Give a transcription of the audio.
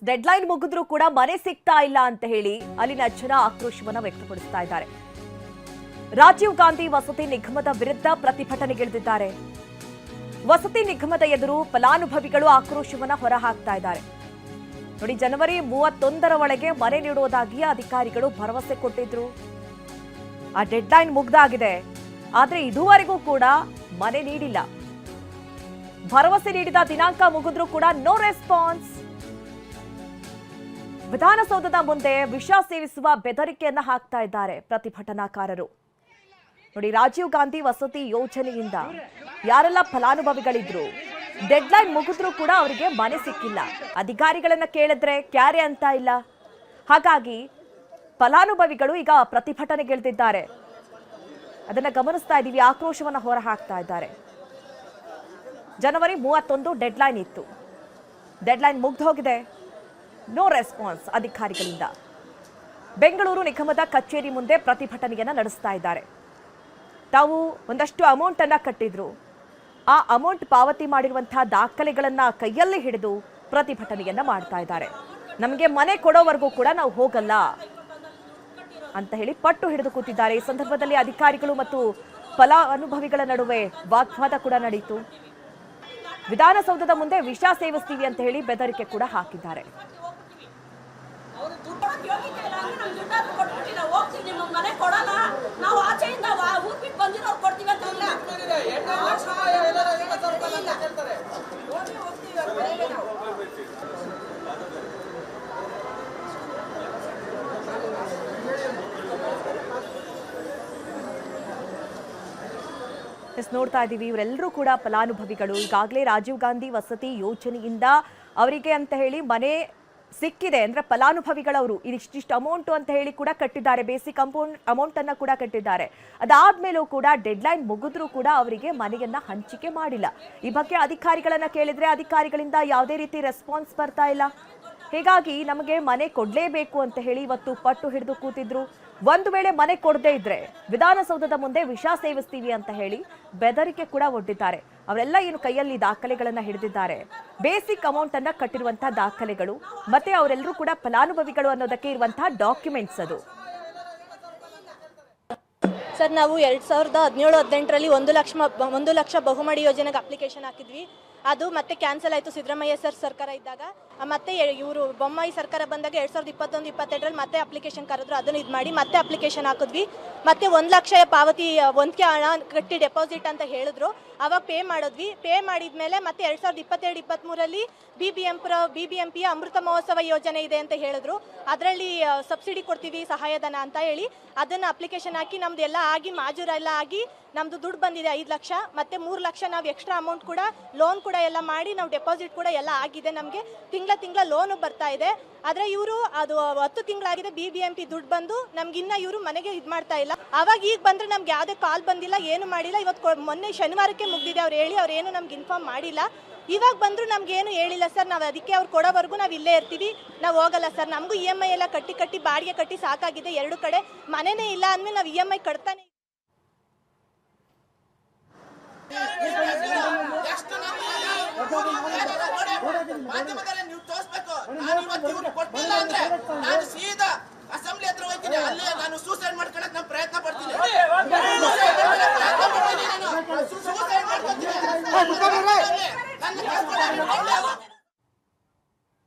Deadline ಮುಗಿದ್ರೂ ಕೂಡ ಮನೆ ಸಿಗ್ತಾ ಇಲ್ಲ ಅಂತ ಹೇಳಿ ಅಲ್ಲಿನ ಜನ ಆಕ್ರೋಶವನ್ನ ವ್ಯಕ್ತಪಡಿಸ್ತಾ ಇದ್ದಾರೆ. ರಾಜೀವ್ ಗಾಂಧಿ ವಸತಿ ನಿಗಮದ ವಿರುದ್ಧ ಪ್ರತಿಭಟನೆಗಿಳಿದಿದ್ದಾರೆ. ವಸತಿ ನಿಗಮದ ಎದುರು ಫಲಾನುಭವಿಗಳು ಆಕ್ರೋಶವನ್ನ ಹೊರಹಾಕ್ತಾ ಇದ್ದಾರೆ. ನೋಡಿ, ಜನವರಿ 31ರ ಒಳಗೆ ಮನೆ ನೀಡುವುದಾಗಿ ಅಧಿಕಾರಿಗಳು ಭರವಸೆ ಕೊಟ್ಟಿದ್ರು. ಆ ಡೆಡ್ಲೈನ್ ಮುಗ್ದಾಗಿದೆ, ಆದ್ರೆ ಇದುವರೆಗೂ ಕೂಡ ಮನೆ ನೀಡಿಲ್ಲ. ಭರವಸೆ ನೀಡಿದ ದಿನಾಂಕ ಮುಗಿದ್ರೂ ಕೂಡ ನೋ ರೆಸ್ಪಾನ್ಸ್. ವಿಧಾನಸೌಧದ ಮುಂದೆ ವಿಷ ಸೇವಿಸುವ ಬೆದರಿಕೆಯನ್ನ ಹಾಕ್ತಾ ಇದ್ದಾರೆ ಪ್ರತಿಭಟನಾಕಾರರು. ನೋಡಿ, ರಾಜೀವ್ ಗಾಂಧಿ ವಸತಿ ಯೋಜನೆಯಿಂದ ಯಾರೆಲ್ಲ ಫಲಾನುಭವಿಗಳಿದ್ರು, ಡೆಡ್ಲೈನ್ ಮುಗಿದ್ರೂ ಕೂಡ ಅವರಿಗೆ ಮನೆ ಸಿಕ್ಕಿಲ್ಲ. ಅಧಿಕಾರಿಗಳನ್ನ ಕೇಳಿದ್ರೆ ಕ್ಯಾರೆ ಅಂತ ಇಲ್ಲ. ಹಾಗಾಗಿ ಫಲಾನುಭವಿಗಳು ಈಗ ಪ್ರತಿಭಟನೆಗಿಳಿದಿದ್ದಾರೆ. ಅದನ್ನ ಗಮನಿಸ್ತಾ ಇದ್ದೀವಿ. ಆಕ್ರೋಶವನ್ನ ಹೊರ ಹಾಕ್ತಾ ಇದ್ದಾರೆ. ಜನವರಿ 31 ಡೆಡ್ಲೈನ್ ಇತ್ತು. ಡೆಡ್ಲೈನ್ ಮುಗ್ದು ಹೋಗಿದೆ. ನೋ ರೆಸ್ಪಾನ್ಸ್ ಅಧಿಕಾರಿಗಳಿಂದ. ಬೆಂಗಳೂರು ನಿಗಮದ ಕಚೇರಿ ಮುಂದೆ ಪ್ರತಿಭಟನೆಯನ್ನ ನಡೆಸ್ತಾ ಇದ್ದಾರೆ. ತಾವು ಒಂದಷ್ಟು ಅಮೌಂಟ್ ಅನ್ನ ಕಟ್ಟಿದ್ರು. ಆ ಅಮೌಂಟ್ ಪಾವತಿ ಮಾಡಿರುವಂತಹ ದಾಖಲೆಗಳನ್ನ ಕೈಯಲ್ಲಿ ಹಿಡಿದು ಪ್ರತಿಭಟನೆಯನ್ನ ಮಾಡ್ತಾ ಇದ್ದಾರೆ. ನಮಗೆ ಮನೆ ಕೊಡೋವರೆಗೂ ಕೂಡ ನಾವು ಹೋಗಲ್ಲ ಅಂತ ಹೇಳಿ ಪಟ್ಟು ಹಿಡಿದು ಕೂತಿದ್ದಾರೆ. ಈ ಸಂದರ್ಭದಲ್ಲಿ ಅಧಿಕಾರಿಗಳು ಮತ್ತು ಫಲಾನುಭವಿಗಳ ನಡುವೆ ವಾಗ್ವಾದ ಕೂಡ ನಡೆಯಿತು. ವಿಧಾನಸೌಧದ ಮುಂದೆ ವಿಷ ಸೇವಿಸ್ತೀವಿ ಅಂತ ಹೇಳಿ ಬೆದರಿಕೆ ಕೂಡ ಹಾಕಿದ್ದಾರೆ. ನೋಡ್ತಾ ಇದ್ದೀವಿ, ಇವರೆಲ್ಲರೂ ಕೂಡ ಫಲಾನುಭವಿಗಳು. ಈಗಾಗಲೇ ರಾಜೀವ್ ಗಾಂಧಿ ವಸತಿ ಯೋಜನೆಯಿಂದ ಅವರಿಗೆ ಅಂತ ಹೇಳಿ ಮನೆ ಸಿಕ್ಕಿದೆ. ಅಂದ್ರೆ ಫಲಾನುಭವಿಗಳವರು ಇದಿಷ್ಟು ಅಮೌಂಟ್ ಅಂತ ಹೇಳಿ ಕೂಡ ಕಟ್ಟಿದ್ದಾರೆ. ಬೇಸಿಕ್ ಅಮೌಂಟ್ ಅನ್ನ ಕೂಡ ಕಟ್ಟಿದ್ದಾರೆ. ಅದಾದ್ಮೇಲೂ ಕೂಡ ಡೆಡ್ಲೈನ್ ಮುಗಿದ್ರೂ ಕೂಡ ಅವರಿಗೆ ಮನೆಯನ್ನ ಹಂಚಿಕೆ ಮಾಡಿಲ್ಲ. ಈ ಬಗ್ಗೆ ಅಧಿಕಾರಿಗಳನ್ನ ಕೇಳಿದ್ರೆ ಅಧಿಕಾರಿಗಳಿಂದ ಯಾವುದೇ ರೀತಿ ರೆಸ್ಪಾನ್ಸ್ ಬರ್ತಾ ಇಲ್ಲ. ಹೀಗಾಗಿ ನಮಗೆ ಮನೆ ಕೊಡ್ಲೇಬೇಕು ಅಂತ ಹೇಳಿ ಇವತ್ತು ಪಟ್ಟು ಹಿಡಿದು ಕೂತಿದ್ರು. ಒಂದು ವೇಳೆ ಮನೆ ಕೊಡದೇ ಇದ್ರೆ ವಿಧಾನಸೌಧದ ಮುಂದೆ ವಿಷ ಸೇವಿಸ್ತೀವಿ ಅಂತ ಹೇಳಿ ಬೆದರಿಕೆ ಕೂಡ ಒಡ್ಡಿದ್ದಾರೆ. ಅವರೆಲ್ಲ ಏನು ಕೈಯಲ್ಲಿ ದಾಖಲೆಗಳನ್ನ ಹಿಡಿದಿದ್ದಾರೆ. ಬೇಸಿಕ್ ಅಮೌಂಟ್ ಅನ್ನ ಕಟ್ಟಿರುವಂತಹ ದಾಖಲೆಗಳು, ಮತ್ತೆ ಅವರೆಲ್ಲರೂ ಕೂಡ ಫಲಾನುಭವಿಗಳು ಅನ್ನೋದಕ್ಕೆ ಇರುವಂತಹ ಡಾಕ್ಯುಮೆಂಟ್ಸ್ ಅದು. ಸರ್, ನಾವು 2017-18ರಲ್ಲಿ 1 ಲಕ್ಷ ಬಹುಮಡಿ ಯೋಜನೆಗೆ ಅಪ್ಲಿಕೇಶನ್ ಹಾಕಿದ್ವಿ. ಅದು ಮತ್ತೆ ಕ್ಯಾನ್ಸಲ್ ಆಯಿತು ಸಿದ್ದರಾಮಯ್ಯ ಸರ್ ಸರ್ಕಾರ ಇದ್ದಾಗ. ಮತ್ತೆ ಇವರು ಬೊಮ್ಮಾಯಿ ಸರ್ಕಾರ ಬಂದಾಗ 2021-22ರಲ್ಲಿ ಮತ್ತೆ ಅಪ್ಲಿಕೇಶನ್ ಕರೆದ್ರು. ಅದನ್ನು ಇದು ಮಾಡಿ ಮತ್ತೆ ಅಪ್ಲಿಕೇಶನ್ ಹಾಕಿದ್ವಿ. ಮತ್ತೆ 1 ಲಕ್ಷ ಪಾವತಿ ಒಂದ್ಕೆ ಹಣ ಕಟ್ಟಿ ಡೆಪಾಸಿಟ್ ಅಂತ ಹೇಳಿದ್ರು. ಅವಾಗ ಪೇ ಮಾಡಿದ್ವಿ. ಪೇ ಮಾಡಿದ್ಮೇಲೆ ಮತ್ತೆ 2022-23ರಲ್ಲಿ BBMPಯ ಅಮೃತ ಮಹೋತ್ಸವ ಯೋಜನೆ ಇದೆ ಅಂತ ಹೇಳಿದ್ರು. ಅದರಲ್ಲಿ ಸಬ್ಸಿಡಿ ಕೊಡ್ತೀವಿ, ಸಹಾಯಧನ ಅಂತ ಹೇಳಿ ಅದನ್ನು ಅಪ್ಲಿಕೇಶನ್ ಹಾಕಿ ನಮ್ದು ಎಲ್ಲ ಆಗಿ ಮಾಜೂರ ಎಲ್ಲ ಆಗಿ ನಮ್ದು ದುಡ್ಡು ಬಂದಿದೆ 5 ಲಕ್ಷ. ಮತ್ತೆ 3 ಲಕ್ಷ ನಾವು ಎಕ್ಸ್ಟ್ರಾ ಅಮೌಂಟ್ ಕೂಡ ಲೋನ್ ಕೂಡ ಎಲ್ಲ ಮಾಡಿ ನಾವು ಡೆಪಾಸಿಟ್ ಕೂಡ ಎಲ್ಲ ಆಗಿದೆ. ನಮಗೆ ತಿಂಗಳ ಲೋನು ಬರ್ತಾ ಇದೆ. ಆದರೆ ಇವರು ಅದು 10 ತಿಂಗಳಾಗಿದೆ BBMP ದುಡ್ಡು ಬಂದು ನಮ್ಗಿನ್ನ ಇವರು ಮನೆಗೆ ಇದು ಮಾಡ್ತಾ ಇಲ್ಲ. ಅವಾಗ ಈಗ ಬಂದರೆ ನಮ್ಗೆ ಯಾವುದೇ ಕಾಲ್ ಬಂದಿಲ್ಲ, ಏನು ಮಾಡಿಲ್ಲ. ಇವತ್ತು ಮೊನ್ನೆ ಶನಿವಾರಕ್ಕೆ ಮುಗಿದಿದೆ ಅವ್ರು ಹೇಳಿ. ಅವ್ರು ಏನು ನಮ್ಗೆ ಇನ್ಫಾರ್ಮ್ ಮಾಡಿಲ್ಲ. ಇವಾಗ ಬಂದರೂ ನಮ್ಗೇನು ಹೇಳಿಲ್ಲ ಸರ್. ನಾವು ಅದಕ್ಕೆ ಅವ್ರು ಕೊಡೋವರೆಗೂ ನಾವು ಇಲ್ಲೇ ಇರ್ತೀವಿ, ನಾವು ಹೋಗಲ್ಲ ಸರ್. ನಮಗೂ EMI ಎಲ್ಲ ಕಟ್ಟಿ ಬಾಡಿಗೆ ಕಟ್ಟಿ ಸಾಕಾಗಿದೆ. 2 ಕಡೆ ಮನೆನೇ ಇಲ್ಲ ಅಂದಮೇಲೆ ನಾವು EMI ಕಟ್ತಾನೆ. ಅಸೆಂಬ್ಲಿ ಹತ್ರ ಹೋಗ್ತೀನಿ, ಅಲ್ಲೇ ನಾನು ಸೂಸೈಡ್ ಮಾಡ್ಕೊಳಕ್ ನಾನು ಪ್ರಯತ್ನ ಪಡ್ತೀನಿ. ಸೂಸೈಡ್ ಮಾಡ್ಕೊತೀನಿ.